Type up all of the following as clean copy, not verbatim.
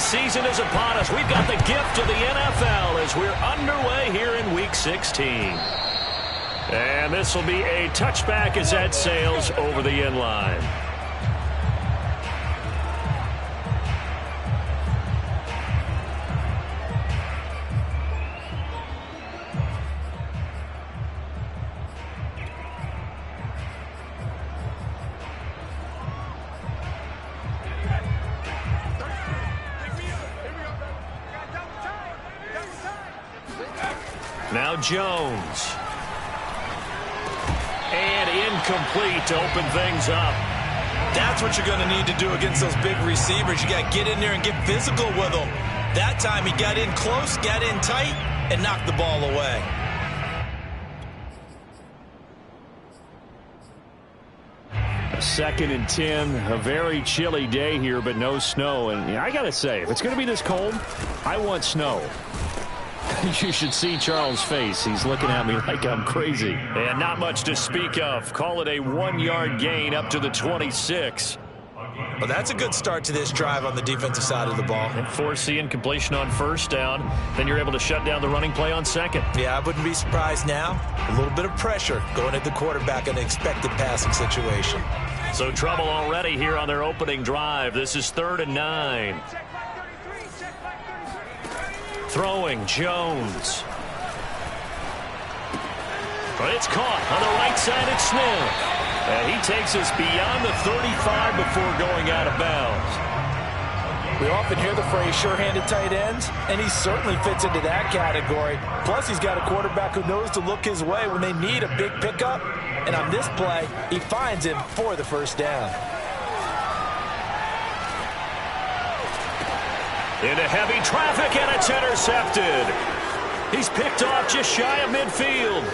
season is upon us. We've got the gift of the NFL as we're underway here in Week 16. And this will be a touchback as that sails over the end line. Now Jones. And incomplete to open things up. That's what you're going to need to do against those big receivers. You got to get in there and get physical with them. That time he got in close, got in tight, and knocked the ball away. Second and 10, a very chilly day here, but no snow. And I got to say, if it's going to be this cold, I want snow. You should see Charles' face. He's looking at me like I'm crazy. And not much to speak of. Call it a 1-yard gain up to the 26. Well, that's a good start to this drive on the defensive side of the ball. And force the incompletion on first down. Then you're able to shut down the running play on second. Yeah, I wouldn't be surprised now. A little bit of pressure going at the quarterback in an expected passing situation. So trouble already here on their opening drive. This is 3rd and 9. Throwing, Jones. But it's caught on the right side. It's Smith. And he takes us beyond the 35 before going out of bounds. We often hear the phrase sure-handed tight ends, and he certainly fits into that category. Plus, he's got a quarterback who knows to look his way when they need a big pickup. And on this play, he finds him for the first down. Into heavy traffic, and it's intercepted. He's picked off just shy of midfield.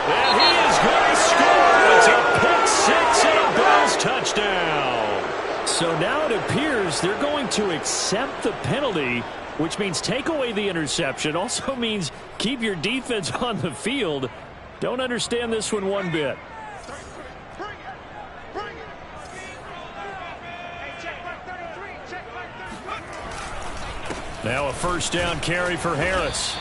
And he is going to score. It's a pick six and a Bills touchdown. So now it appears they're going to accept the penalty, which means take away the interception. Also means keep your defense on the field. Don't understand this one bit. Now a first down carry for Harris.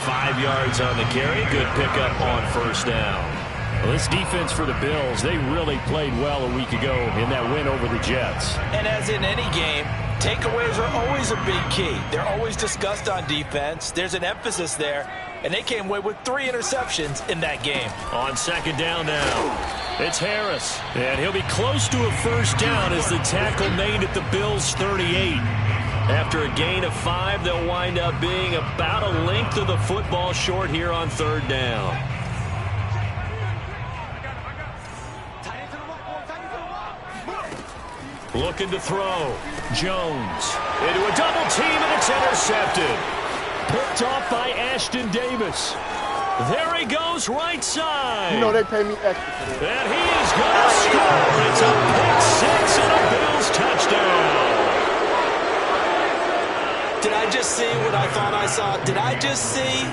5 yards on the carry. Good pickup on first down. Well, this defense for the Bills, they really played well a week ago in that win over the Jets. And as in any game, takeaways are always a big key. They're always discussed on defense. There's an emphasis there. And they came away with 3 interceptions in that game. On second down now, it's Harris. And he'll be close to a first down as the tackle made at the Bills' 38. After a gain of 5, they'll wind up being about a length of the football short here on 3rd down. Looking to throw. Jones into a double team, and it's intercepted. Picked off by Ashton Davis. There he goes, right side. You know they pay me extra for this. And he is going to score. It's a pick six and a Bills touchdown. Did I just see what I thought I saw? Did I just see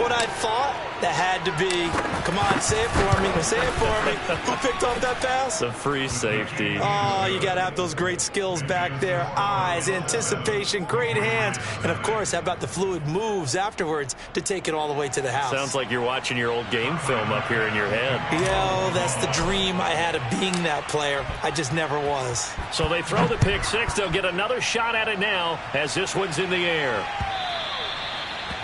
what I thought? That had to be. Come on, say it for me. Say it for me. Who picked off that pass? The free safety. Oh, you got to have those great skills back there. Eyes, anticipation, great hands. And, of course, how about the fluid moves afterwards to take it all the way to the house? Sounds like you're watching your old game film up here in your head. Yeah, that's the dream I had of being that player. I just never was. So they throw the pick six. They'll get another shot at it now as this one's in the air.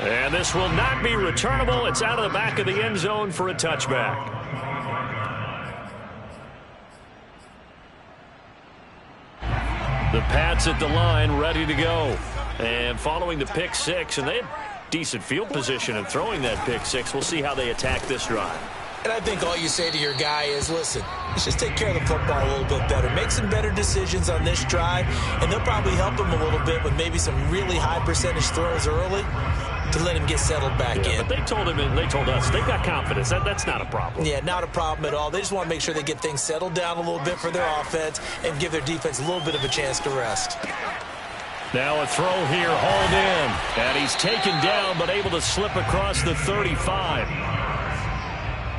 And this will not be returnable. It's out of the back of the end zone for a touchback. The Pats at the line, ready to go. And following the pick six, and they had decent field position in throwing that pick six. We'll see how they attack this drive. And I think all you say to your guy is, listen, let's just take care of the football a little bit better. Make some better decisions on this drive, and they'll probably help him a little bit with maybe some really high percentage throws early to let him get settled back in. But they told him and they told us they've got confidence. That's not a problem. Yeah, not a problem at all. They just want to make sure they get things settled down a little bit for their offense and give their defense a little bit of a chance to rest. Now a throw here, hauled in. And he's taken down but able to slip across the 35.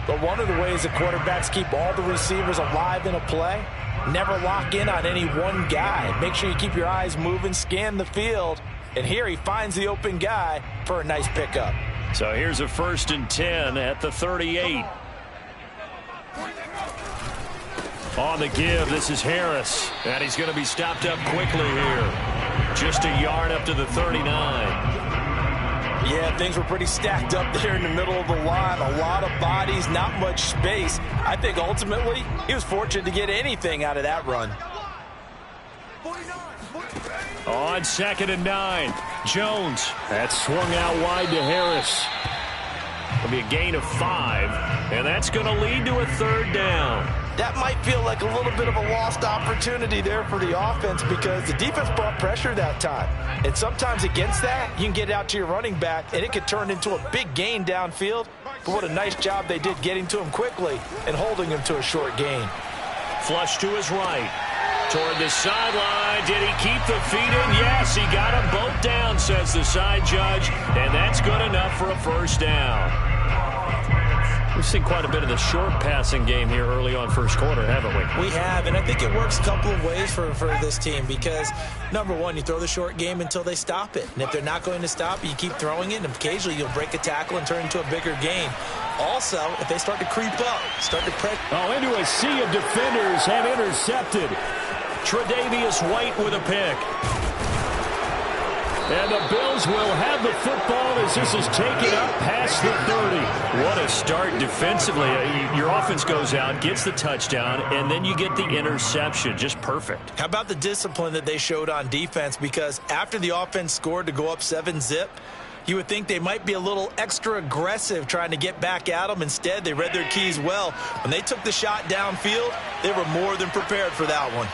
But one of the ways that quarterbacks keep all the receivers alive in a play Never lock in on any one guy. Make sure you keep your eyes moving, scan the field. And here he finds the open guy for a nice pickup. So here's a 1st and 10 at the 38. On the give, this is Harris. And he's going to be stopped up quickly here. Just a yard up to the 39. Yeah, things were pretty stacked up there in the middle of the line. A lot of bodies, not much space. I think ultimately he was fortunate to get anything out of that run. On 2nd and 9, Jones. That's swung out wide to Harris. It'll be a gain of 5, and that's going to lead to a 3rd down. That might feel like a little bit of a lost opportunity there for the offense because the defense brought pressure that time. And sometimes against that, you can get out to your running back, and it could turn into a big gain downfield. But what a nice job they did getting to him quickly and holding him to a short gain. Flush to his right. Toward the sideline. Did he keep the feet in? Yes, he got them both down, says the side judge. And that's good enough for a 1st down. We've seen quite a bit of the short passing game here early on first quarter, haven't we? We have, and I think it works a couple of ways for this team because, number one, you throw the short game until they stop it. And if they're not going to stop it, you keep throwing it, and occasionally you'll break a tackle and turn into a bigger gain. Also, if they start to creep up, start to press. Into a sea of defenders and intercepted. Tre'Davious White with a pick. And the Bills will have the football as this is taken up past the 30. What a start defensively. Your offense goes out, gets the touchdown, and then you get the interception. Just perfect. How about the discipline that they showed on defense? Because after the offense scored to go up 7-zip, you would think they might be a little extra aggressive trying to get back at them. Instead, they read their keys well. When they took the shot downfield, they were more than prepared for that one.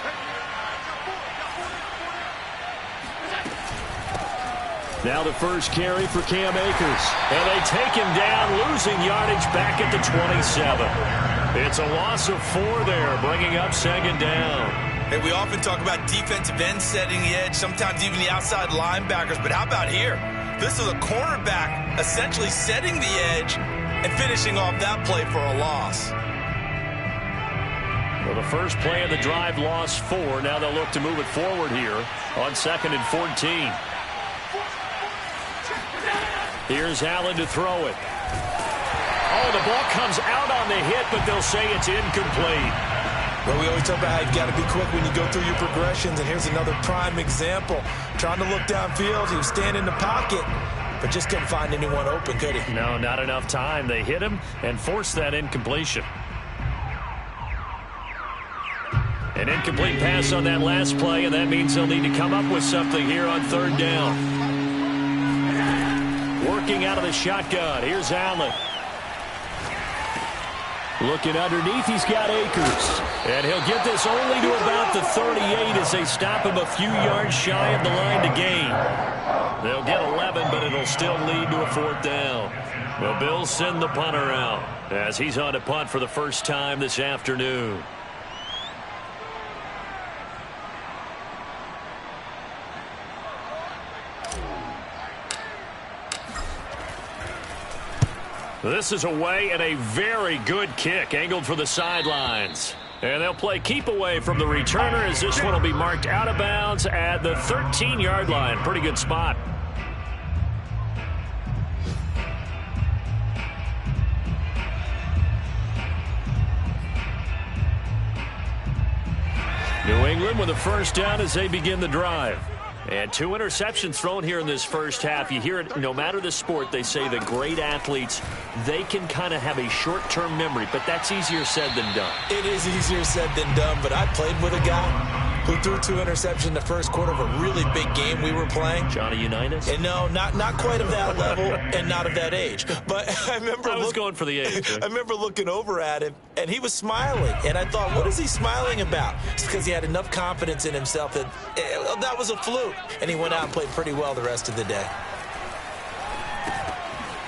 Now the first carry for Cam Akers. And they take him down, losing yardage back at the 27. It's a loss of 4 there, bringing up 2nd down. Hey, we often talk about defensive ends setting the edge, sometimes even the outside linebackers. But how about here? This is a cornerback essentially setting the edge and finishing off that play for a loss. Well, the first play of the drive lost 4. Now they'll look to move it forward here on 2nd and 14. Here's Allen to throw it. Oh, the ball comes out on the hit, but they'll say it's incomplete. Well, we always talk about how you've got to be quick when you go through your progressions, and here's another prime example. Trying to look downfield, he was standing in the pocket, but just couldn't find anyone open, could he? No, not enough time. They hit him and forced that incompletion. An incomplete pass on that last play, and that means they'll need to come up with something here on 3rd down. Working out of the shotgun. Here's Allen. Looking underneath, he's got Akers. And he'll get this only to about the 38 as they stop him a few yards shy of the line to gain. They'll get 11, but it'll still lead to a 4th down. The Bills send the punter out as he's on to punt for the first time this afternoon. This is away and a very good kick angled for the sidelines. And they'll play keep away from the returner as this one will be marked out of bounds at the 13-yard line. Pretty good spot. New England with a 1st down as they begin the drive. And 2 interceptions thrown here in this first half. You hear it, no matter the sport, they say the great athletes, they can kind of have a short-term memory, but that's easier said than done. It is easier said than done, but I played with a guy who threw 2 interceptions in the first quarter of a really big game we were playing. Johnny Unitas? And no, not quite of that level and not of that age. But I remember I was going for the age. I remember looking over at him, and he was smiling. And I thought, what is he smiling about? It's because he had enough confidence in himself that that was a fluke. And he went out and played pretty well the rest of the day.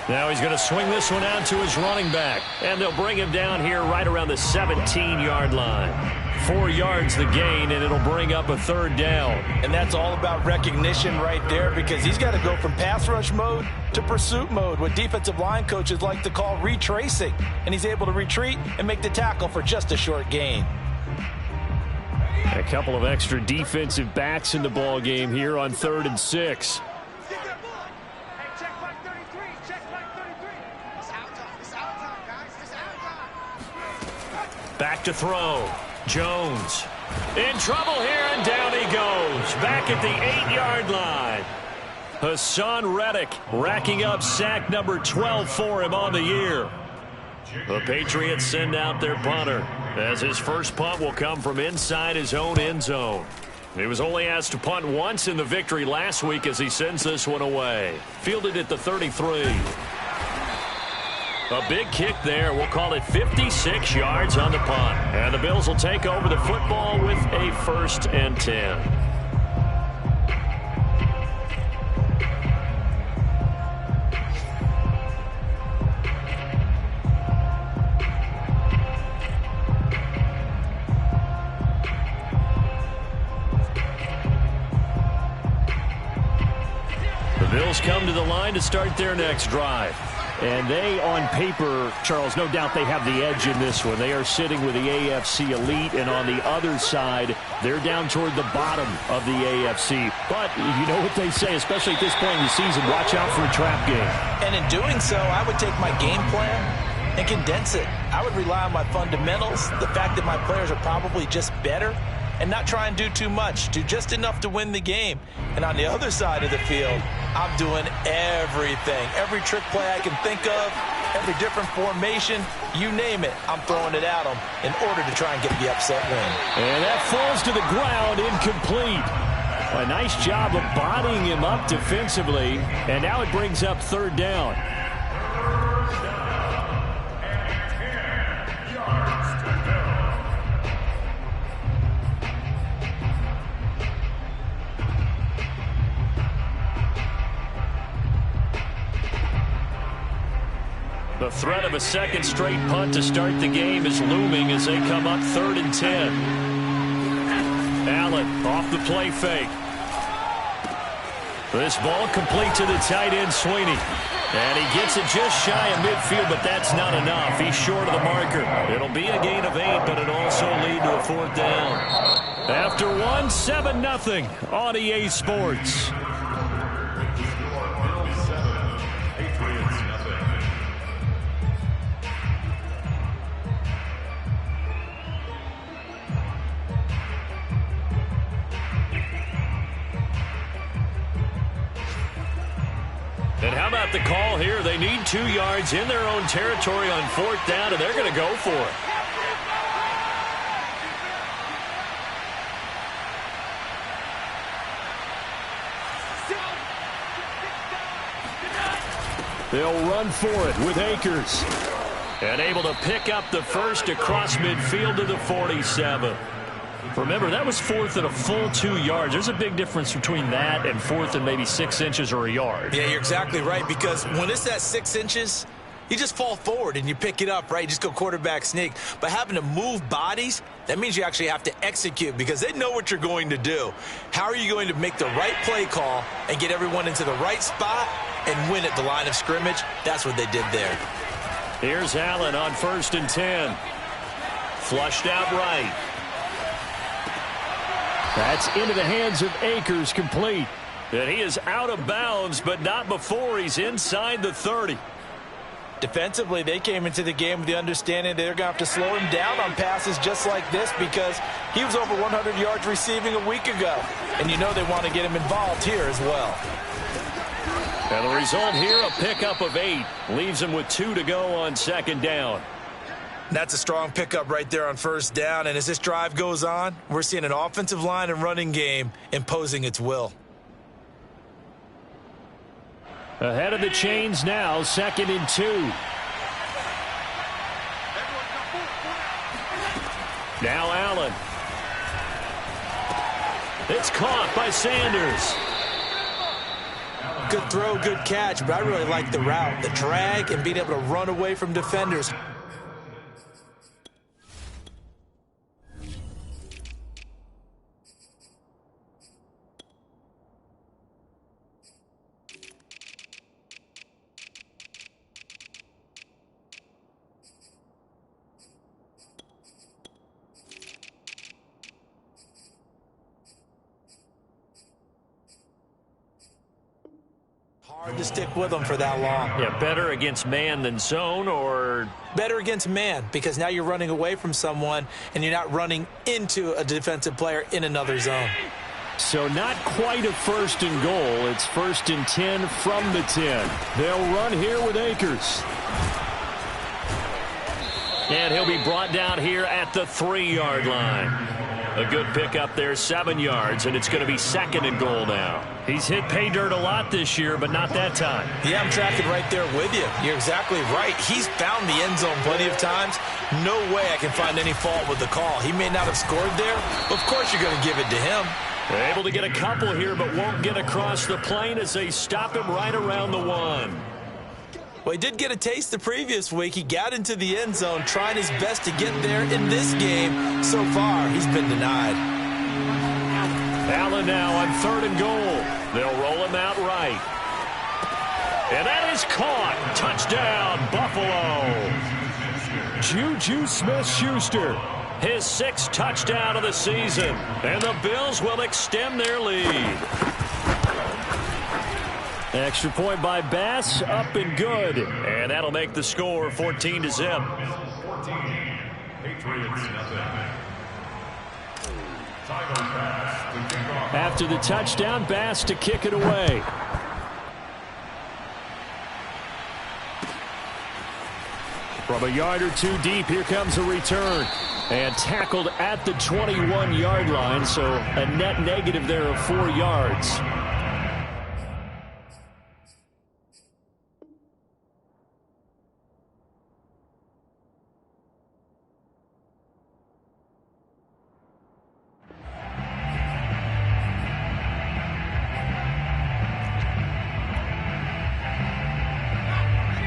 Now he's going to swing this one out to his running back. And they'll bring him down here right around the 17-yard line. 4 yards the gain, and it'll bring up a 3rd down. And that's all about recognition right there because he's got to go from pass rush mode to pursuit mode, what defensive line coaches like to call retracing. And he's able to retreat and make the tackle for just a short gain. A couple of extra defensive backs in the ball game here on 3rd and 6. Back to throw. Jones in trouble here, and down he goes. Back at the 8-yard line. Hassan Reddick racking up sack number 12 for him on the year. The Patriots send out their punter, as his first punt will come from inside his own end zone. He was only asked to punt once in the victory last week as he sends this one away. Fielded at the 33. A big kick there. We'll call it 56 yards on the punt. And the Bills will take over the football with a 1st and 10. The Bills come to the line to start their next drive. And they, on paper, Charles, no doubt they have the edge in this one. They are sitting with the AFC elite, and on the other side, they're down toward the bottom of the AFC. But you know what they say, especially at this point in the season, watch out for a trap game. And in doing so, I would take my game plan and condense it. I would rely on my fundamentals, the fact that my players are probably just better, and not try and do too much, do just enough to win the game. And on the other side of the field, I'm doing everything. Every trick play I can think of, every different formation, you name it, I'm throwing it at them in order to try and get the upset win. And that falls to the ground, incomplete. A nice job of bodying him up defensively, and now it brings up 3rd down. The threat of a second straight punt to start the game is looming as they come up 3rd and 10. Allen off the play fake. This ball complete to the tight end, Sweeney. And he gets it just shy of midfield, but that's not enough. He's short of the marker. It'll be a gain of 8, but it'll also lead to a 4th down. After one, 7-0 on EA Sports. And how about the call here? They need 2 yards in their own territory on 4th down, and they're going to go for it. They'll run for it with Akers. And able to pick up the first across midfield to the 47. Remember, that was 4th and a full 2 yards. There's a big difference between that and 4th and maybe 6 inches or a yard. Yeah, you're exactly right, because when it's at 6 inches, you just fall forward and you pick it up, right? You just go quarterback sneak. But having to move bodies, that means you actually have to execute because they know what you're going to do. How are you going to make the right play call and get everyone into the right spot and win at the line of scrimmage? That's what they did there. Here's Allen on 1st and 10. Flushed out right. That's into the hands of Akers, complete. And he is out of bounds, but not before he's inside the 30. Defensively, they came into the game with the understanding they're going to have to slow him down on passes just like this because he was over 100 yards receiving a week ago. And you know they want to get him involved here as well. And the result here, a pickup of 8. Leaves him with 2 to go on 2nd down. That's a strong pickup right there on 1st down. And as this drive goes on, we're seeing an offensive line and running game imposing its will. Ahead of the chains now, 2nd and 2. Now Allen. It's caught by Sanders. Good throw, good catch, but I really like the route, the drag, and being able to run away from defenders. Hard to stick with them for that long. Yeah, better against man than zone, or better against man, because now you're running away from someone and you're not running into a defensive player in another zone. So not quite a 1st and goal. It's 1st and 10 from the 10. They'll run here with Akers. And he'll be brought down here at the 3-yard line. A good pickup there, 7 yards, and it's going to be 2nd and goal now. He's hit pay dirt a lot this year, but not that time. Yeah, I'm tracking right there with you. You're exactly right. He's found the end zone plenty of times. No way I can find any fault with the call. He may not have scored there, but of course you're going to give it to him. They're able to get a couple here, but won't get across the plane as they stop him right around the 1. Well, he did get a taste the previous week. He got into the end zone, trying his best to get there in this game. So far, he's been denied. Allen now on 3rd and goal. They'll roll him out right. And that is caught. Touchdown, Buffalo. Juju Smith-Schuster, his 6th touchdown of the season. And the Bills will extend their lead. Extra point by Bass, up and good. And that'll make the score 14-0. After the touchdown, Bass to kick it away. From a yard or 2 deep, here comes a return. And tackled at the 21-yard line, so a net negative there of 4 yards.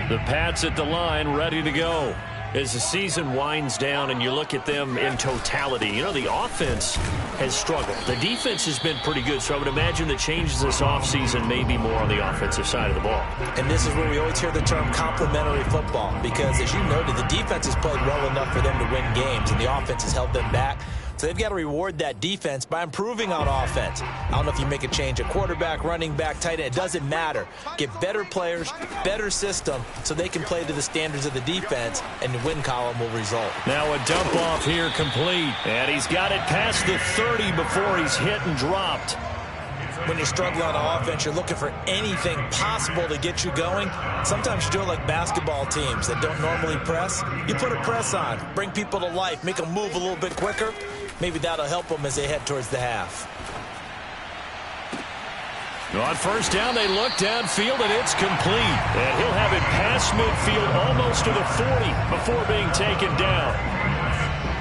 The Pats at the line, ready to go. As the season winds down and you look at them in totality, you know, the offense has struggled. The defense has been pretty good, so I would imagine the changes this offseason may be more on the offensive side of the ball. And this is where we always hear the term complementary football, because as you noted, the defense has played well enough for them to win games, and the offense has held them back. So they've got to reward that defense by improving on offense. I don't know if you make a change at quarterback, running back, tight end. It doesn't matter. Get better players, better system, so they can play to the standards of the defense, and the win column will result. Now a dump off here complete. And he's got it past the 30 before he's hit and dropped. When you struggle on offense, you're looking for anything possible to get you going. Sometimes you do it like basketball teams that don't normally press. You put a press on, bring people to life, make them move a little bit quicker. Maybe that'll help them as they head towards the half. On 1st down, they look downfield, and it's complete. And he'll have it past midfield almost to the 40 before being taken down.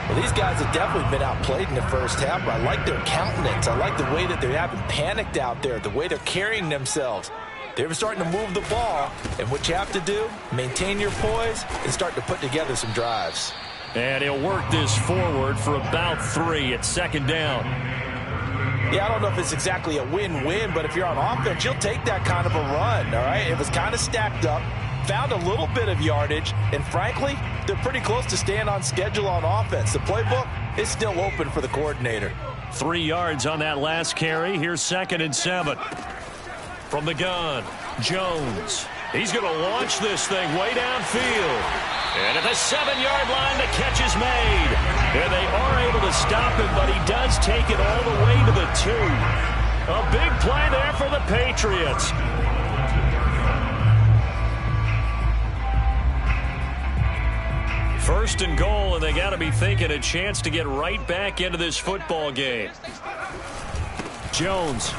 Well, these guys have definitely been outplayed in the first half, but I like their countenance. I like the way that they haven't panicked out there, the way they're carrying themselves. They're starting to move the ball, and what you have to do, maintain your poise and start to put together some drives. And he'll work this forward for about 3 at 2nd down. Yeah, I don't know if it's exactly a win-win, but if you're on offense, you'll take that kind of a run, all right? It was kind of stacked up, found a little bit of yardage, and frankly, they're pretty close to staying on schedule on offense. The playbook is still open for the coordinator. 3 yards on that last carry. Here's 2nd and 7. From the gun, Jones. He's going to launch this thing way downfield. And at the 7-yard line, the catch is made. And they are able to stop him, but he does take it all the way to the 2. A big play there for the Patriots. First and goal, and they got to be thinking a chance to get right back into this football game. Jones.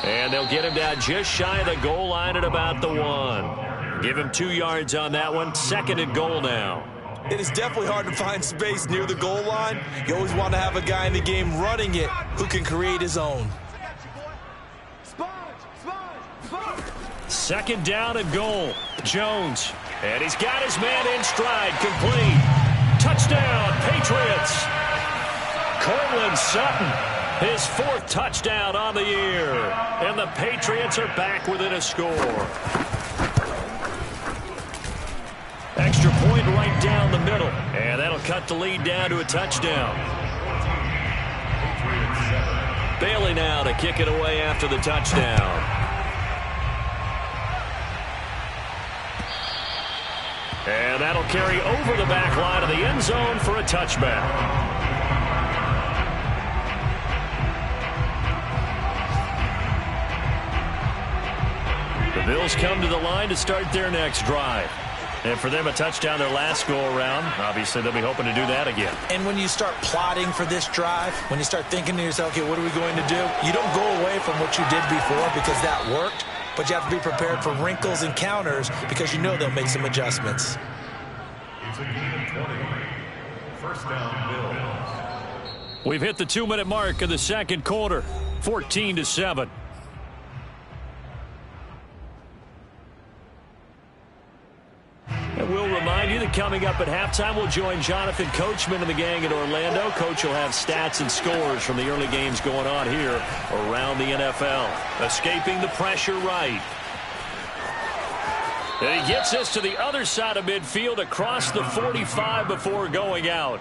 And they'll get him down just shy of the goal line at about the 1. Give him 2 yards on that one. 2nd and goal now. It is definitely hard to find space near the goal line. You always want to have a guy in the game running it who can create his own. 2nd down and goal. Jones. And he's got his man in stride. Complete. Touchdown, Patriots. Courtland Sutton. His 4th touchdown on the year. And the Patriots are back within a score. Extra point right down the middle. And that'll cut the lead down to a touchdown. Bailey now to kick it away after the touchdown. And that'll carry over the back line of the end zone for a touchback. The Bills come to the line to start their next drive. And for them, a touchdown their last go-around. Obviously, they'll be hoping to do that again. And when you start plotting for this drive, when you start thinking to yourself, okay, what are we going to do? You don't go away from what you did before because that worked, but you have to be prepared for wrinkles and counters because you know they'll make some adjustments. It's a game of 20. First down, Bills. We've hit the 2-minute mark of the second quarter, 14-7. And we'll remind you that coming up at halftime, we'll join Jonathan Coachman and the gang in Orlando. Coach will have stats and scores from the early games going on here around the NFL. Escaping the pressure right. And he gets us to the other side of midfield across the 45 before going out.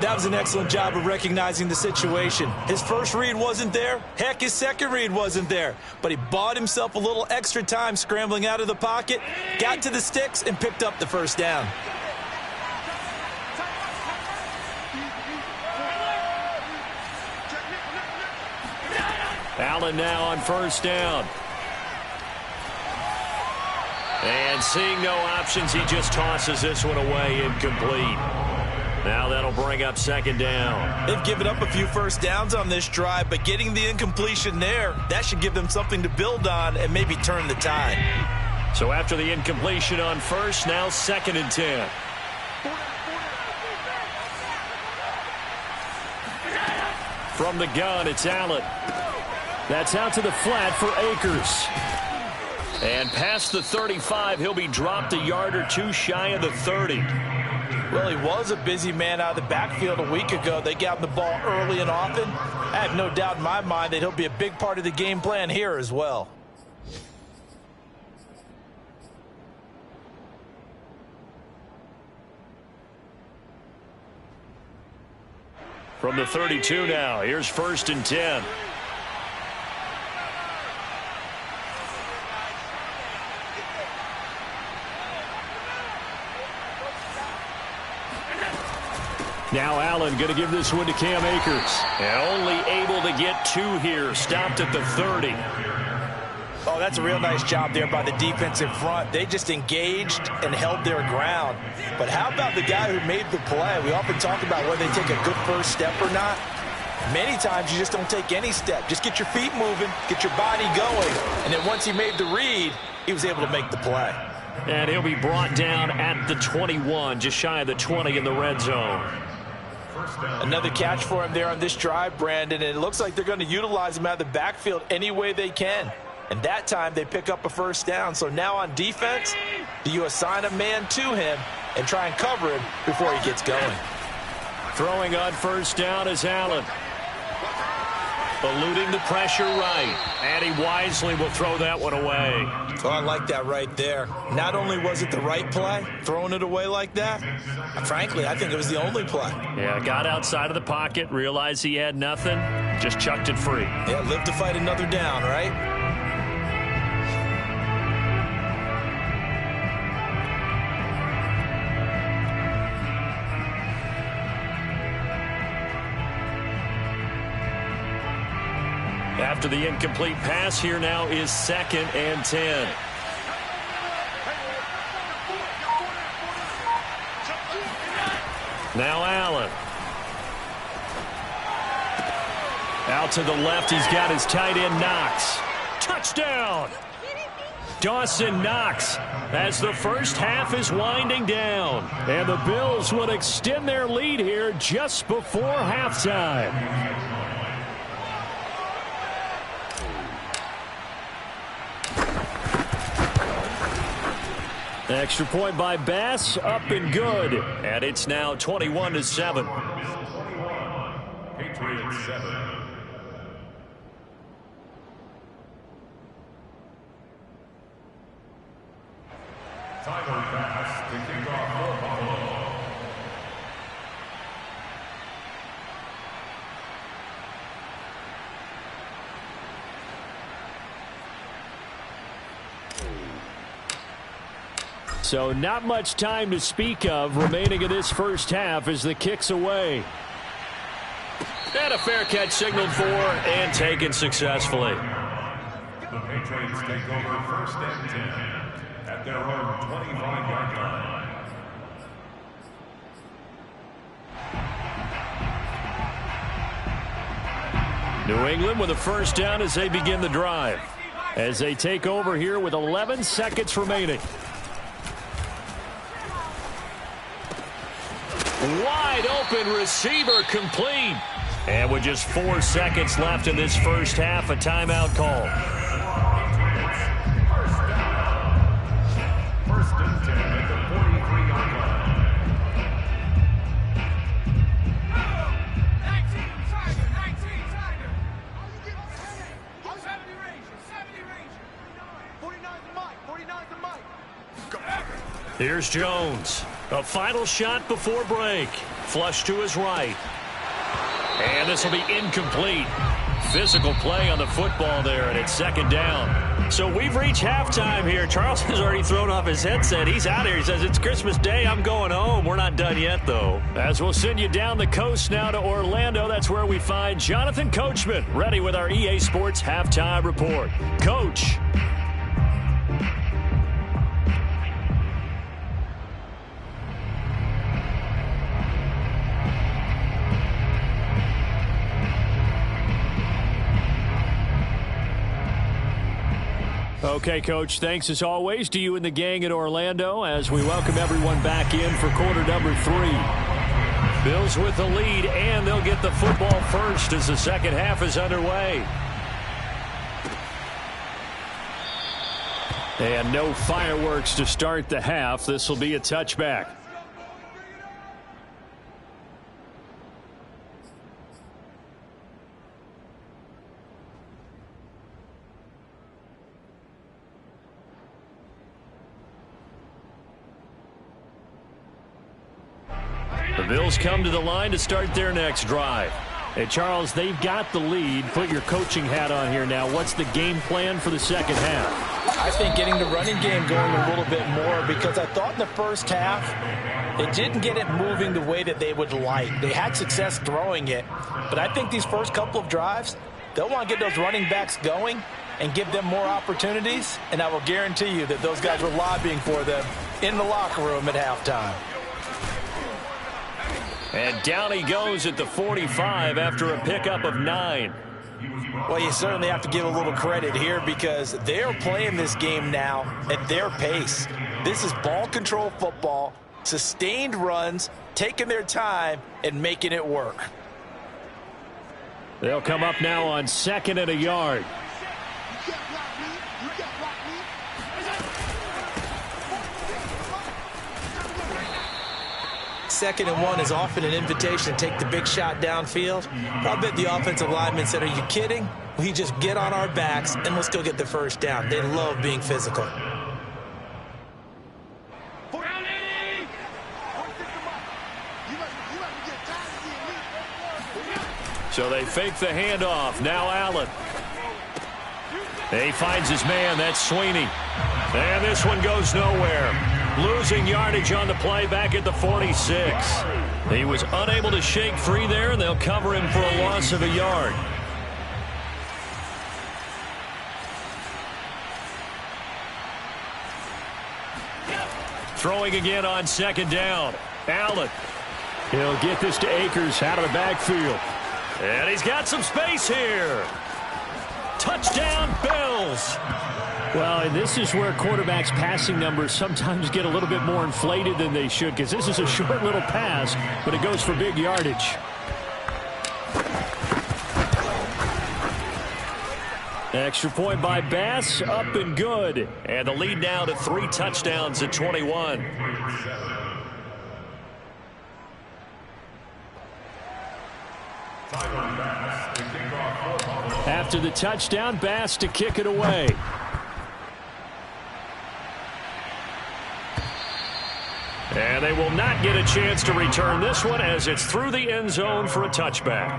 That was an excellent job of recognizing the situation. His first read wasn't there. Heck, his second read wasn't there. But he bought himself a little extra time scrambling out of the pocket, got to the sticks, and picked up the first down. Allen now on first down. And seeing no options, he just tosses this one away, incomplete. Now that'll bring up second down. They've given up a few first downs on this drive, but getting the incompletion there, that should give them something to build on and maybe turn the tide. So after the incompletion on first, now 2nd and 10. From the gun, it's Allen. That's out to the flat for Akers. And past the 35, he'll be dropped a yard or two shy of the 30. Well, he was a busy man out of the backfield a week ago. They got him the ball early and often. I have no doubt in my mind that he'll be a big part of the game plan here as well. From the 32 now, here's 1st and 10. Now Allen going to give this one to Cam Akers. And only able to get 2 here. Stopped at the 30. Oh, that's a real nice job there by the defensive front. They just engaged and held their ground. But how about the guy who made the play? We often talk about whether they take a good first step or not. Many times you just don't take any step. Just get your feet moving, get your body going. And then once he made the read, he was able to make the play. And he'll be brought down at the 21, just shy of the 20 in the red zone. Another catch for him there on this drive, Brandon, and it looks like they're going to utilize him out of the backfield any way they can. And that time they pick up a first down. So now on defense, do you assign a man to him and try and cover him before he gets going? Throwing on first down is Allen. Eluding the pressure right. And he wisely will throw that one away. Oh, I like that right there. Not only was it the right play, throwing it away like that, frankly, I think it was the only play. Yeah, got outside of the pocket, realized he had nothing, just chucked it free. Yeah, live to fight another down, right? After the incomplete pass, here now is 2nd and 10. Now Allen. Out to the left, he's got his tight end Knox. Touchdown! Dawson Knox as the first half is winding down. And the Bills would extend their lead here just before halftime. Extra point by Bass, up and good. And it's now 21-7. Patriots 7. Tyler Bass to kick off for Buffalo. So not much time to speak of remaining in this first half as the kick's away. And a fair catch signaled for and taken successfully. The Patriots take over first and 10 at their own 25-yard line. New England with a first down as they begin the drive. As they take over here with 11 seconds remaining. Wide open receiver complete. And with just 4 seconds left in this first half, a timeout call. First and 10 at the 43-yard line. Here's Jones. A final shot before break. Flush to his right. And this will be incomplete. Physical play on the football there, and it's second down. So we've reached halftime here. Charles has already thrown off his headset. He's out here. He says, it's Christmas Day. I'm going home. We're not done yet, though. As we'll send you down the coast now to Orlando, that's where we find Jonathan Coachman, ready with our EA Sports Halftime Report. Coach. Okay, Coach, thanks as always to you and the gang in Orlando as we welcome everyone back in for quarter number 3. Bills with the lead, and they'll get the football first as the second half is underway. And no fireworks to start the half. This will be a touchback. The Bills come to the line to start their next drive. And, Charles, they've got the lead. Put your coaching hat on here now. What's the game plan for the second half? I think getting the running game going a little bit more because I thought in the first half they didn't get it moving the way that they would like. They had success throwing it. But I think these first couple of drives, they'll want to get those running backs going and give them more opportunities. And I will guarantee you that those guys were lobbying for them in the locker room at halftime. And down he goes at the 45 after a pickup of 9. Well, you certainly have to give a little credit here because they're playing this game now at their pace. This is ball control football, sustained runs, taking their time and making it work. They'll come up now on 2nd and a yard. Second and 1 is often an invitation to take the big shot downfield. I bet the offensive lineman said, are you kidding? We just get on our backs and let's go get the first down. They love being physical. So they fake the handoff. Now Allen. He finds his man. That's Sweeney. And this one goes nowhere. Losing yardage on the play back at the 46. He was unable to shake free there, and they'll cover him for a loss of a yard. Throwing again on 2nd down. Allen. He'll get this to Akers out of the backfield. And he's got some space here. Touchdown, Bills. Well, and this is where quarterbacks' passing numbers sometimes get a little bit more inflated than they should because this is a short little pass, but it goes for big yardage. Extra point by Bass, up and good. And the lead now to 3 touchdowns at 21. After the touchdown, Bass to kick it away. And they will not get a chance to return this one as it's through the end zone for a touchback.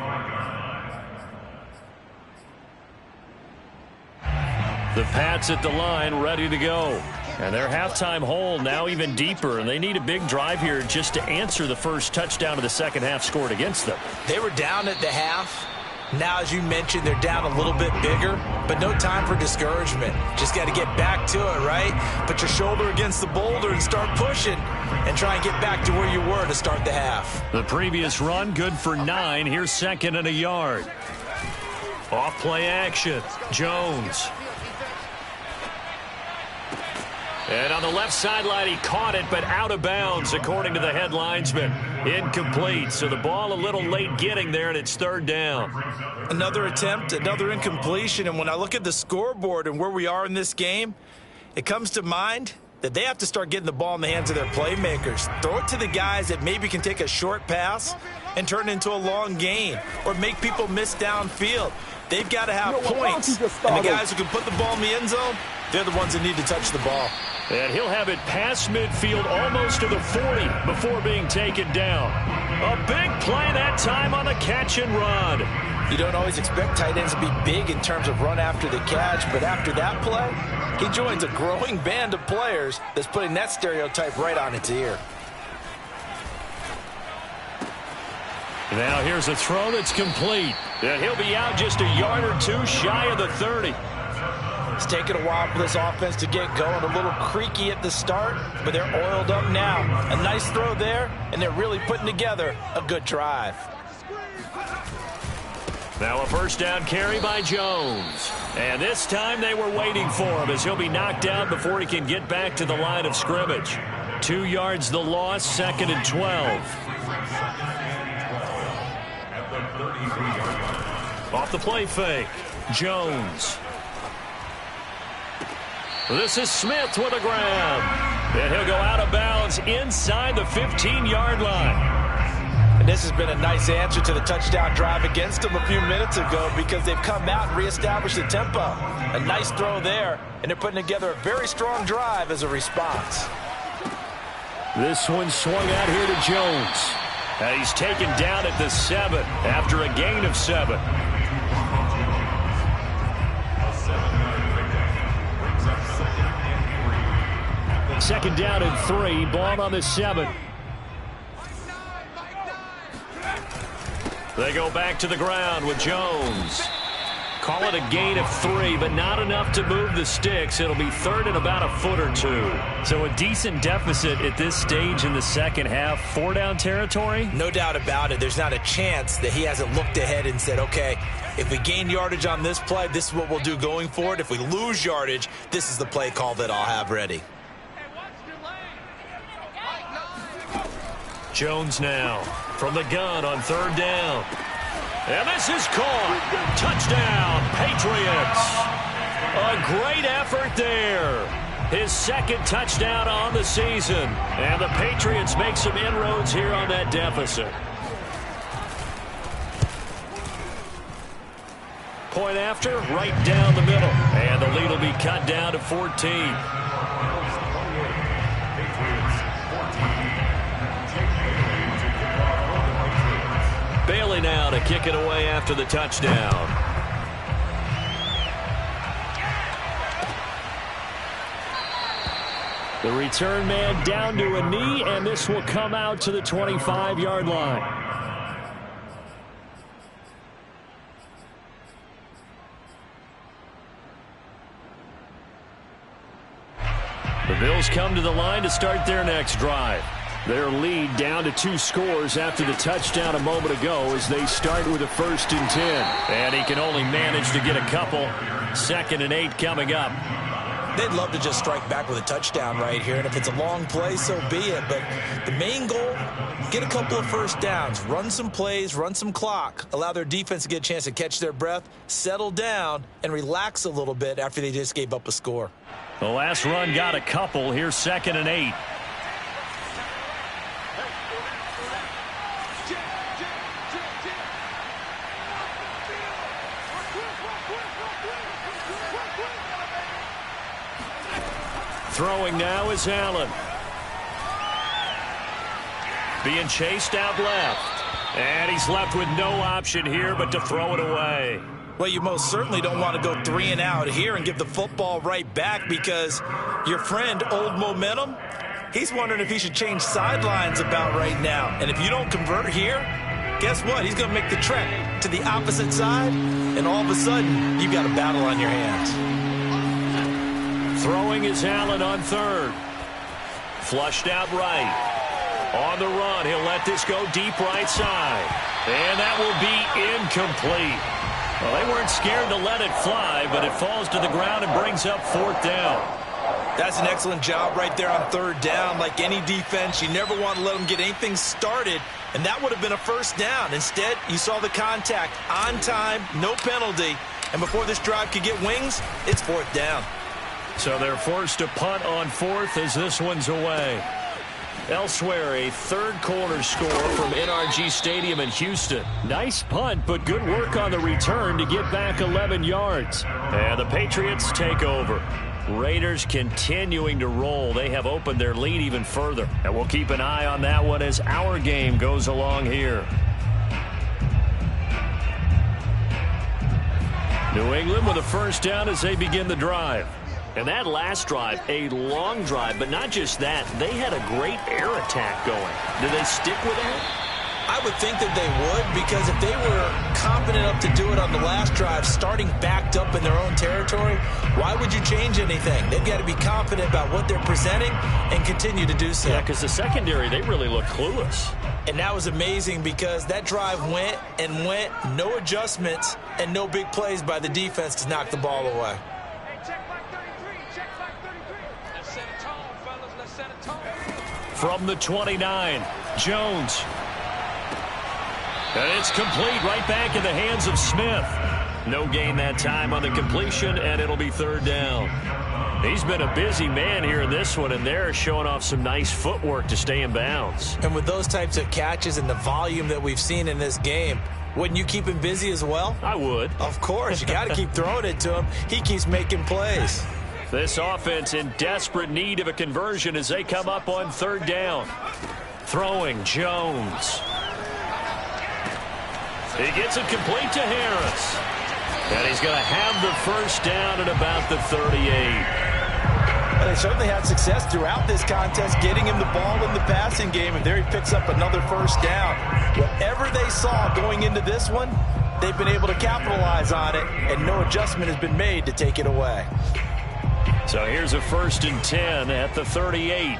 The Pats at the line ready to go. And their halftime hole now even deeper, and they need a big drive here just to answer the first touchdown of the second half scored against them. They were down at the half. Now, as you mentioned, they're down a little bit bigger, but no time for discouragement. Just got to get back to it, right? Put your shoulder against the boulder and start pushing and try and get back to where you were to start the half. The previous run, good for 9. Here's second and a yard. Off play action. Jones. And on the left sideline, he caught it, but out of bounds, according to the head linesman. Incomplete, so the ball a little late getting there, and it's third down. Another attempt, another incompletion, and when I look at the scoreboard and where we are in this game, it comes to mind that they have to start getting the ball in the hands of their playmakers. Throw it to the guys that maybe can take a short pass and turn it into a long gain or make people miss downfield. They've got to have points, and the guys who can put the ball in the end zone, they're the ones that need to touch the ball. And he'll have it past midfield almost to the 40 before being taken down. A big play that time on the catch and run. You don't always expect tight ends to be big in terms of run after the catch, but after that play, he joins a growing band of players that's putting that stereotype right on its ear. Now here's a throw that's complete. And he'll be out just a yard or two shy of the 30. It's taken a while for this offense to get going. A little creaky at the start, but they're oiled up now. A nice throw there, and they're really putting together a good drive. Now a first down carry by Jones. And this time they were waiting for him as he'll be knocked down before he can get back to the line of scrimmage. 2 yards the loss, second and 12. Off the play fake, Jones. This is Smith with a grab. And he'll go out of bounds inside the 15-yard line. And this has been a nice answer to the touchdown drive against them a few minutes ago because they've come out and reestablished the tempo. A nice throw there, and they're putting together a very strong drive as a response. This one swung out here to Jones. And he's taken down at the 7 after a gain of 7. Second down and 3, ball on the 7. They go back to the ground with Jones. Call it a gain of 3, but not enough to move the sticks. It'll be third and about a foot or 2. So a decent deficit at this stage in the second half. 4-down territory? No doubt about it. There's not a chance that he hasn't looked ahead and said, okay, if we gain yardage on this play, this is what we'll do going forward. If we lose yardage, this is the play call that I'll have ready. Jones now from the gun on third down. And this is caught. Touchdown, Patriots. A great effort there. His second touchdown on the season. And the Patriots make some inroads here on that deficit. Point after, right down the middle. And the lead will be cut down to 14. Bailey now to kick it away after the touchdown. The return man down to a knee, and this will come out to the 25-yard line. The Bills come to the line to start their next drive. Their lead down to 2 scores after the touchdown a moment ago as they start with a 1st and 10. And he can only manage to get a couple. 2nd and 8 coming up. They'd love to just strike back with a touchdown right here, and if it's a long play, so be it. But the main goal, get a couple of first downs, run some plays, run some clock, allow their defense to get a chance to catch their breath, settle down, and relax a little bit after they just gave up a score. The last run got a couple. Here's 2nd and 8. Throwing now is Allen. Being chased out left. And he's left with no option here but to throw it away. Well, you most certainly don't want to go 3 and out here and give the football right back, because your friend, Old Momentum, he's wondering if he should change sidelines about right now. And if you don't convert here, guess what? He's going to make the trek to the opposite side, and all of a sudden, you've got a battle on your hands. Throwing is Allen on third. Flushed out right. On the run, he'll let this go deep right side. And that will be incomplete. Well, they weren't scared to let it fly, but it falls to the ground and brings up 4th down. That's an excellent job right there on 3rd down. Like any defense, you never want to let them get anything started, and that would have been a 1st down. Instead, you saw the contact on time, no penalty, and before this drive could get wings, it's 4th down. So they're forced to punt on 4th as this one's away. Elsewhere, a 3rd quarter score from NRG Stadium in Houston. Nice punt, but good work on the return to get back 11 yards. And the Patriots take over. Raiders continuing to roll. They have opened their lead even further. And we'll keep an eye on that one as our game goes along here. New England with a 1st down as they begin the drive. And that last drive, a long drive, but not just that. They had a great air attack going. Do they stick with that? I would think that they would, because if they were confident enough to do it on the last drive, starting backed up in their own territory, why would you change anything? They've got to be confident about what they're presenting and continue to do so. Yeah, because the secondary, they really look clueless. And that was amazing, because that drive went and went, no adjustments, and no big plays by the defense to knock the ball away. From the 29, Jones. And it's complete right back in the hands of Smith. No gain that time on the completion, and it'll be 3rd down. He's been a busy man here in this one, and they're showing off some nice footwork to stay in bounds. And with those types of catches and the volume that we've seen in this game, wouldn't you keep him busy as well? I would. Of course. You got to keep throwing it to him. He keeps making plays. This offense in desperate need of a conversion as they come up on 3rd down. Throwing, Jones. He gets it complete to Harris. And he's going to have the 1st down at about the 38. They certainly had success throughout this contest getting him the ball in the passing game, and there he picks up another 1st down. Whatever they saw going into this one, they've been able to capitalize on it, and no adjustment has been made to take it away. So here's a 1st and 10 at the 38.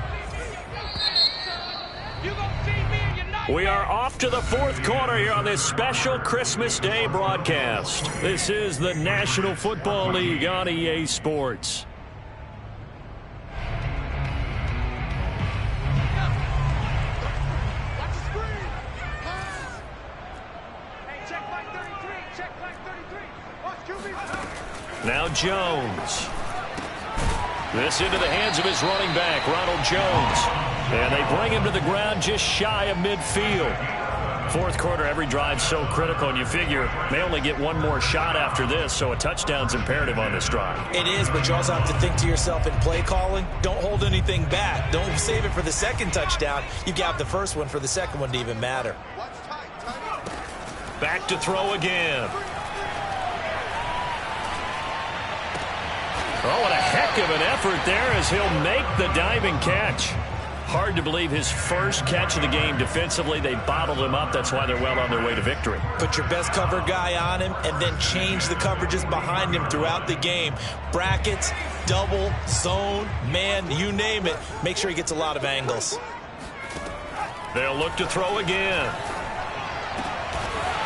We are off to the 4th quarter here on this special Christmas Day broadcast. This is the National Football League on EA Sports. Now Jones. This into the hands of his running back, Ronald Jones. And they bring him to the ground just shy of midfield. 4th quarter, every drive's so critical, and you figure they only get one more shot after this, so a touchdown's imperative on this drive. It is, but you also have to think to yourself in play calling, don't hold anything back. Don't save it for the 2nd touchdown. You got the 1st one for the 2nd one to even matter. Back to throw again. Oh, what a heck of an effort there as he'll make the diving catch. Hard to believe his 1st catch of the game defensively. They bottled him up. That's why they're well on their way to victory. Put your best cover guy on him and then change the coverages behind him throughout the game. Brackets, double, zone, man, you name it. Make sure he gets a lot of angles. They'll look to throw again.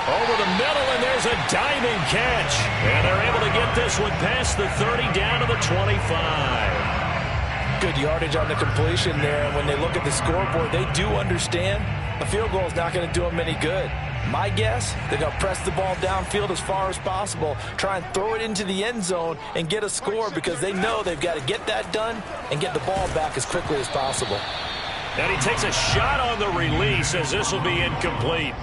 Over the middle, and there's a diving catch. And they're able to get this one past the 30 down to the 25. Good yardage on the completion there. And when they look at the scoreboard, they do understand a field goal is not going to do them any good. My guess, they're going to press the ball downfield as far as possible, try and throw it into the end zone and get a score, because they know they've got to get that done and get the ball back as quickly as possible. And he takes a shot on the release as this will be incomplete.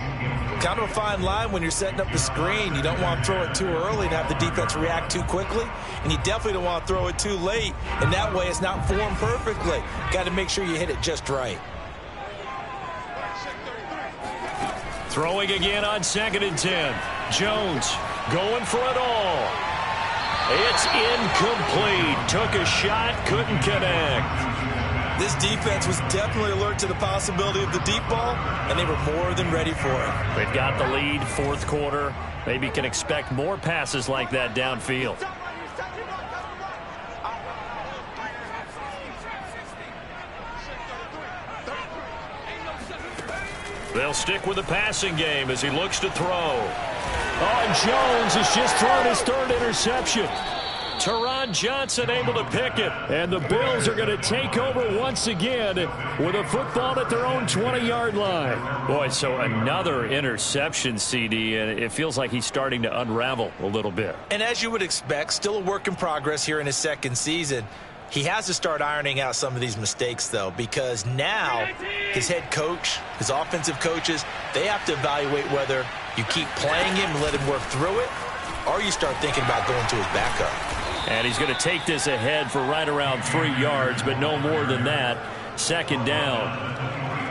Kind of a fine line when you're setting up the screen. You don't want to throw it too early and have the defense react too quickly. And you definitely don't want to throw it too late. And that way it's not formed perfectly. Got to make sure you hit it just right. Throwing again on 2nd and 10. Jones going for it all. It's incomplete. Took a shot, couldn't connect. This defense was definitely alert to the possibility of the deep ball, and they were more than ready for it. They've got the lead, fourth quarter. Maybe can expect more passes like that downfield. They'll stick with the passing game as he looks to throw. Oh, and Jones has just thrown his third interception. Teron Johnson able to pick it. And the Bills are going to take over once again with a football at their own 20-yard line. Boy, so another interception, CD, and it feels like he's starting to unravel a little bit. And as you would expect, still a work in progress here in his second season. He has to start ironing out some of these mistakes, though, because now his head coach, his offensive coaches, they have to evaluate whether you keep playing him and let him work through it, or you start thinking about going to his backup. And he's going to take this ahead for right around 3 yards, but no more than that. Second down.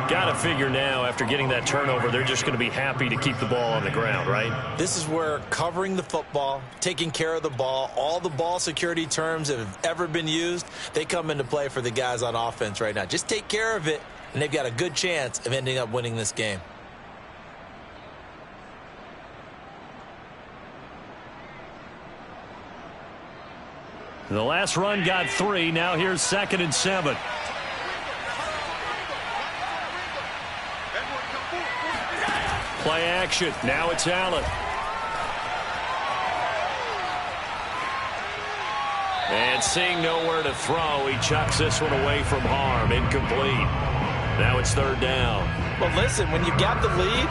Got to figure now, after getting that turnover, they're just going to be happy to keep the ball on the ground, right? This is where covering the football, taking care of the ball, all the ball security terms that have ever been used, they come into play for the guys on offense right now. Just take care of it, and they've got a good chance of ending up winning this game. The last run got 3. Now here's 2nd and 7. Play action. Now it's Allen. And seeing nowhere to throw, he chucks this one away from harm. Incomplete. Now it's 3rd down. Well, listen, when you've got the lead,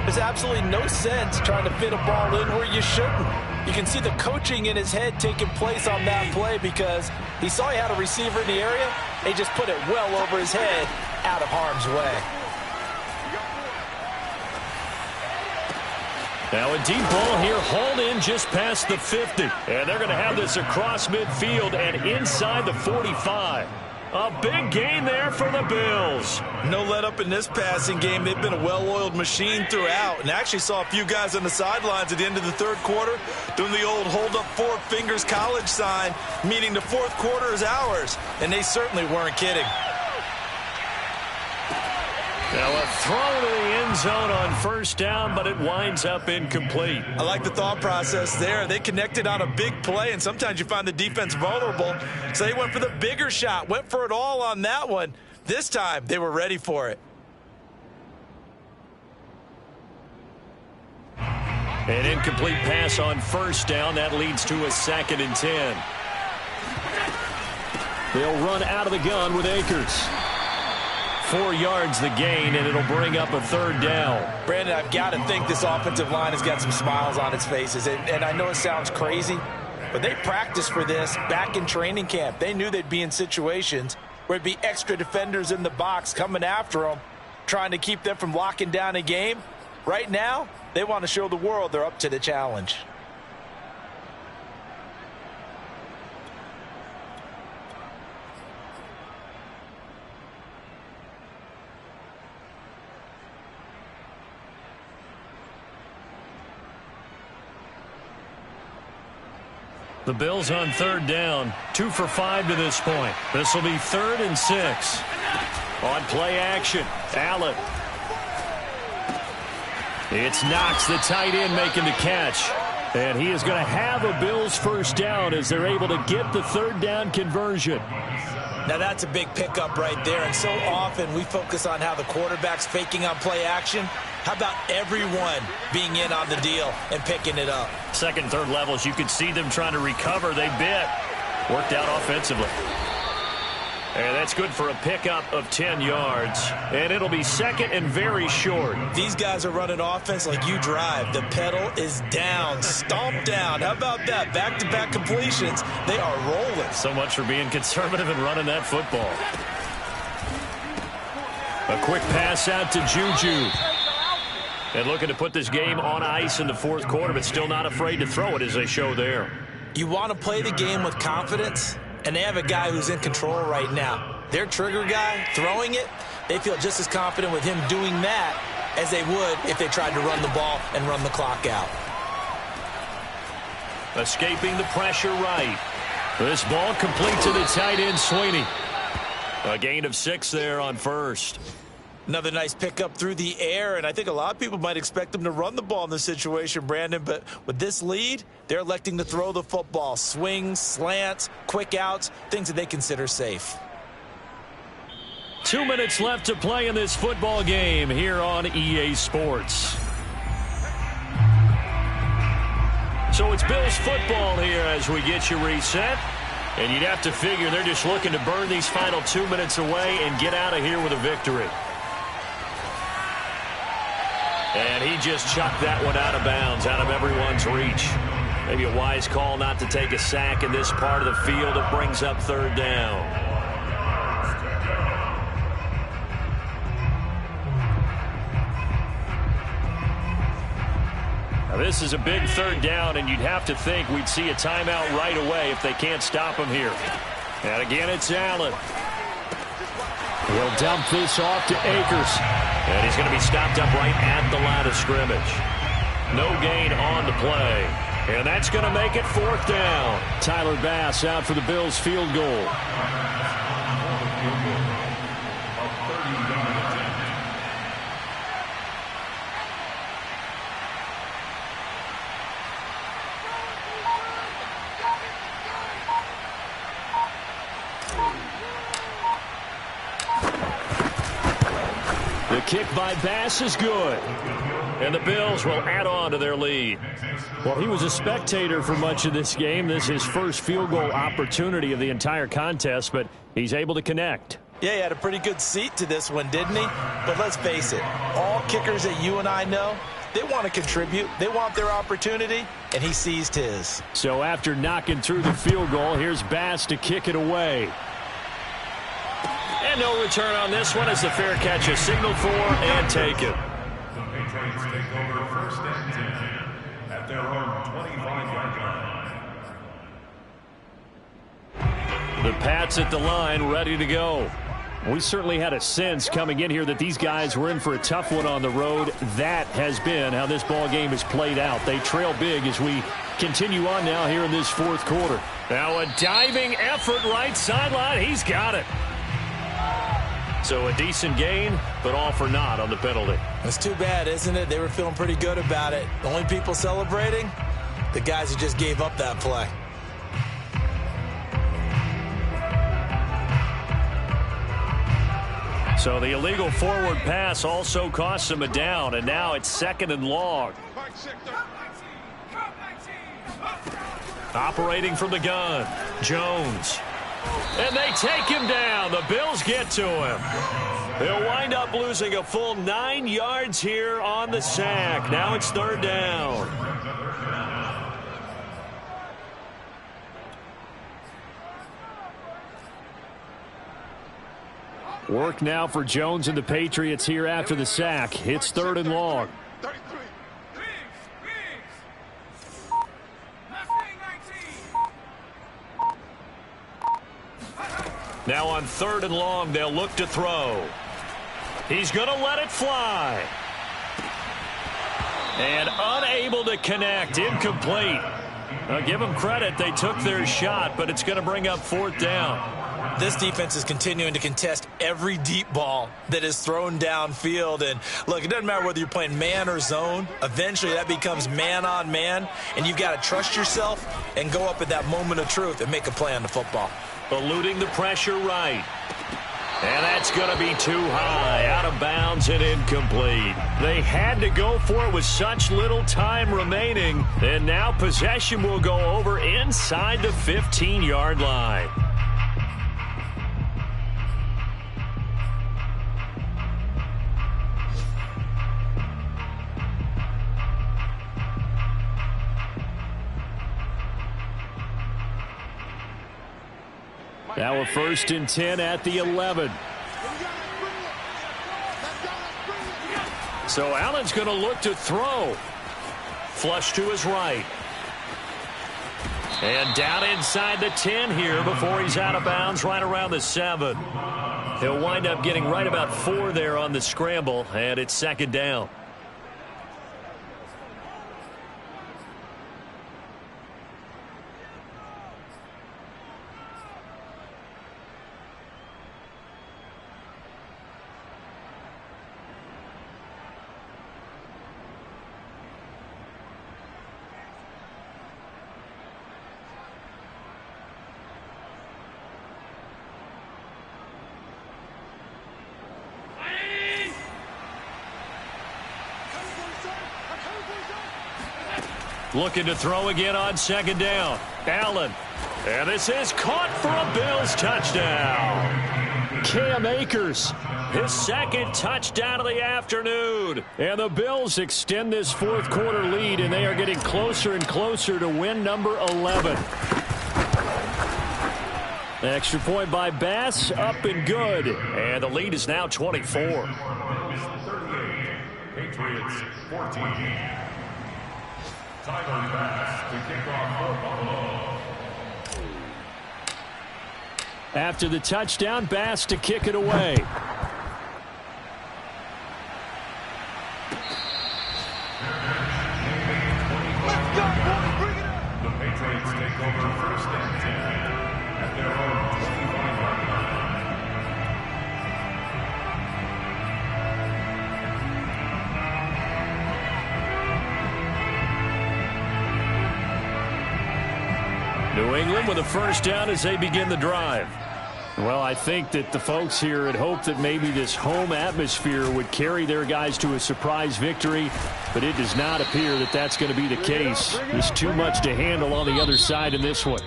there's absolutely no sense trying to fit a ball in where you shouldn't. You can see the coaching in his head taking place on that play because he saw he had a receiver in the area. They just put it well over his head, out of harm's way. Now a deep ball here, hauled in just past the 50. And they're going to have this across midfield and inside the 45. A big gain there for the Bills. No let up in this passing game. They've been a well-oiled machine throughout. And actually saw a few guys on the sidelines at the end of the third quarter doing the old hold up 4 fingers college sign, meaning the fourth quarter is ours. And they certainly weren't kidding. Now a throw to the end zone on 1st down, but it winds up incomplete. I like the thought process there. They connected on a big play, and sometimes you find the defense vulnerable. So they went for the bigger shot, went for it all on that one. This time, they were ready for it. An incomplete pass on 1st down. That leads to a 2nd and 10. They'll run out of the gun with Akers. 4 yards the gain, and it'll bring up a 3rd down. Brandon, I've got to think this offensive line has got some smiles on its faces. And I know it sounds crazy, but they practiced for this back in training camp. They knew they'd be in situations where it'd be extra defenders in the box coming after them, trying to keep them from locking down a game. Right now, they want to show the world they're up to the challenge. The Bills on 3rd down, 2 for 5 to this point. This will be 3rd and 6. On play action, Allen. It's Knox, the tight end, making the catch. And he is going to have a Bills 1st down as they're able to get the 3rd down conversion. Now that's a big pickup right there, and so often we focus on how the quarterback's faking on play action. How about everyone being in on the deal and picking it up? 2nd, 3rd levels, you could see them trying to recover. They bit. Worked out offensively. And that's good for a pickup of 10 yards. And it'll be 2nd and very short. These guys are running offense like you drive. The pedal is down, stomped down. How about that? Back-to-back completions. They are rolling. So much for being conservative and running that football. A quick pass out to Juju. And looking to put this game on ice in the 4th quarter, but still not afraid to throw it as they show there. You want to play the game with confidence, and they have a guy who's in control right now. Their trigger guy, throwing it, they feel just as confident with him doing that as they would if they tried to run the ball and run the clock out. Escaping the pressure right. This ball complete to the tight end, Sweeney. A gain of 6 there on first. Another nice pickup through the air, and I think a lot of people might expect them to run the ball in this situation, Brandon, but with this lead, they're electing to throw the football. Swings, slants, quick outs, things that they consider safe. 2 minutes left to play in this football game here on EA Sports. So it's Bills football here as we get you reset. And you'd have to figure they're just looking to burn these final 2 minutes away and get out of here with a victory. And he just chucked that one out of bounds, out of everyone's reach. Maybe a wise call not to take a sack in this part of the field. It brings up 3rd down. Now this is a big 3rd down, and you'd have to think we'd see a timeout right away if they can't stop him here. And again, it's Allen. He'll dump this off to Akers. And he's going to be stopped up right at the line of scrimmage. No gain on the play. And that's going to make it 4th down. Tyler Bass out for the Bills field goal. The kick by Bass is good. And the Bills will add on to their lead. Well, he was a spectator for much of this game. This is his first field goal opportunity of the entire contest, but he's able to connect. Yeah, he had a pretty good seat to this one, didn't he? But let's face it, all kickers that you and I know, they want to contribute. They want their opportunity, and he seized his. So after knocking through the field goal, here's Bass to kick it away. And no return on this one as the fair catch is signaled for and taken. The Patriots take over 1st and 10 at their own 25-yard line. The Pats at the line, ready to go. We certainly had a sense coming in here that these guys were in for a tough one on the road. That has been how this ball game has played out. They trail big as we continue on now here in this 4th quarter. Now a diving effort right sideline. He's got it. So a decent gain, but all for naught on the penalty. It's too bad, isn't it? They were feeling pretty good about it. The only people celebrating, the guys who just gave up that play. So the illegal forward pass also costs him a down, and now it's 2nd and long. Operating from the gun, Jones. And they take him down. The Bills get to him. They'll wind up losing a full 9 yards here on the sack. Now it's 3rd down. Work now for Jones and the Patriots here after the sack. It's 3rd and long. Now on 3rd and long, they'll look to throw. He's going to let it fly. And unable to connect. Incomplete. I'll give them credit. They took their shot, but it's going to bring up 4th down. This defense is continuing to contest every deep ball that is thrown downfield. And, look, it doesn't matter whether you're playing man or zone. Eventually, that becomes man on man. And you've got to trust yourself and go up at that moment of truth and make a play on the football. Eluding the pressure right. And that's going to be too high. Out of bounds and incomplete. They had to go for it with such little time remaining. And now possession will go over inside the 15-yard line. Now a 1st and 10 at the 11. So Allen's going to look to throw. Flush to his right. And down inside the 10 here before he's out of bounds right around the 7. He'll wind up getting right about 4 there on the scramble, and it's 2nd down. Looking to throw again on second down. Allen. And this is caught for a Bills touchdown. Cam Akers, his second touchdown of the afternoon. And the Bills extend this fourth quarter lead, and they are getting closer and closer to win number 11. Extra point by Bass, up and good. And the lead is now 24. Bills 38, Patriots 14. Tyler Bass to kick off for Buffalo. After the touchdown, Bass to kick it away. The Patriots take over first and 10 at their own 25-yard line. New England with a first down as they begin the drive. Well, I think that the folks here had hoped that maybe this home atmosphere would carry their guys to a surprise victory, but it does not appear that that's going to be the case. There's too much to handle on the other side in this one.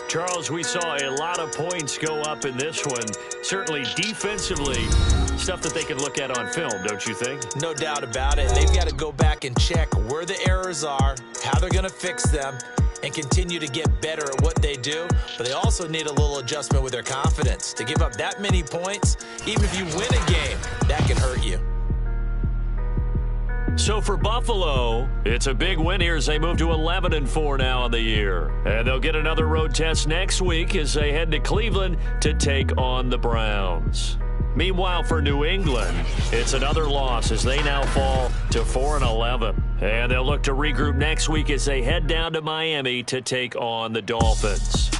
Charles, we saw a lot of points go up in this one. Certainly defensively, stuff that they can look at on film, don't you think? No doubt about it. They've got to go back and check where the errors are, how they're going to fix them, and continue to get better at what they do. But they also need a little adjustment with their confidence. To give up that many points, even if you win a game, that can hurt you. So for Buffalo, it's a big win here as they move to 11-4 now on the year. And they'll get another road test next week as they head to Cleveland to take on the Browns. Meanwhile, for New England, it's another loss as they now fall to 4-11. And they'll look to regroup next week as they head down to Miami to take on the Dolphins.